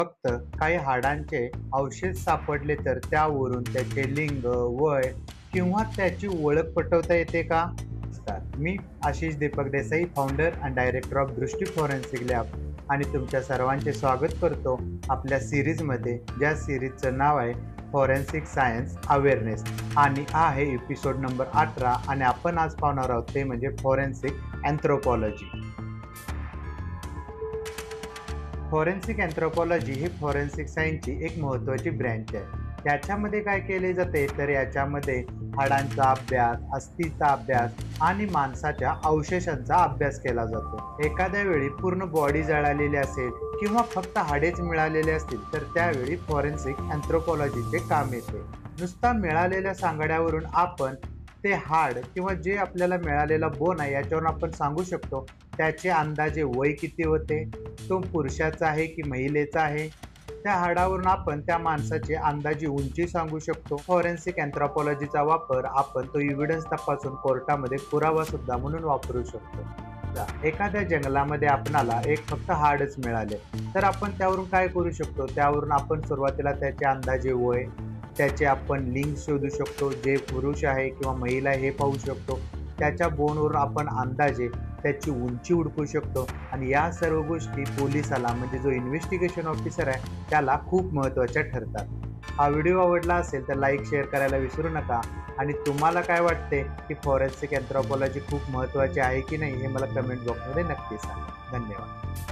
फक्त काही हाडांचे अवशेष सापडले तर त्यावरून त्याचे लिंग, वय किंवा त्याची ओळख पटवता येते का? नमस्कार, मी आशिष दीपक देसाई, फाउंडर आणि डायरेक्टर ऑफ दृष्टी फॉरेन्सिक लॅब आणि तुमच्या सर्वांचे स्वागत करतो आपल्या सिरीजमध्ये, ज्या सिरीजचं नाव आहे फॉरेन्सिक सायन्स अवेअरनेस आणि हा आहे एपिसोड नंबर 18 आणि आपण आज पाहणार आहोत ते म्हणजे फॉरेन्सिक अँथ्रोपॉलॉजी. फॉरेन्सिक अँथ्रोपॉलॉजी ही फॉरेन्सिक सायन्सची एक महत्त्वाची ब्रँच आहे. याच्यामध्ये काय केले जाते तर याच्यामध्ये हाडांचा अभ्यास, अस्थिचा अभ्यास आणि माणसाच्या अवशेषांचा अभ्यास केला जातो. एखाद्या वेळी पूर्ण बॉडी जळालेली असेल किंवा फक्त हाडेच मिळालेले असतील तर त्यावेळी फॉरेन्सिक अँथ्रोपॉलॉजीचे काम येते. नुसता मिळालेल्या सांगाड्यावरून आपण ते हाड किंवा जे आपल्याला मिळालेला बोन आहे याच्यावरून आपण सांगू शकतो त्याचे अंदाजे वय किती होते, तो पुरुषाचा आहे की महिलेचा आहे. त्या हाडावरून आपण त्या माणसाची अंदाजी उंची सांगू शकतो. फॉरेन्सिक अँथ्रोपॉलॉजीचा वापर आपण तो एव्हिडन्स तपासून कोर्टामध्ये पुरावा सुद्धा म्हणून वापरू शकतो. एखाद्या जंगलामध्ये आपणाला एक फक्त हाडच मिळाले तर आपण त्यावरून काय करू शकतो, त्यावरून आपण सुरुवातीला त्याचे अंदाजे वय, त्याचे आपण लिंग शोधू शकतो, जे पुरुष आहे किंवा महिला आहे हे पाहू शकतो. त्याच्या बोनवरून आपण अंदाजे त्याची उंची ओळखू शकतो आणि या सर्व गोष्टी पोलिसाला म्हणजे जो इन्व्हेस्टिगेशन ऑफिसर आहे त्याला खूप महत्त्वाच्या ठरतात. हा व्हिडिओ आवडला असेल तर लाईक शेअर करायला विसरू नका आणि तुम्हाला काय वाटते की फॉरेन्सिक अँथ्रोपॉलॉजी खूप महत्त्वाची आहे की नाही हे मला कमेंट बॉक्समध्ये नक्की सांगा. धन्यवाद.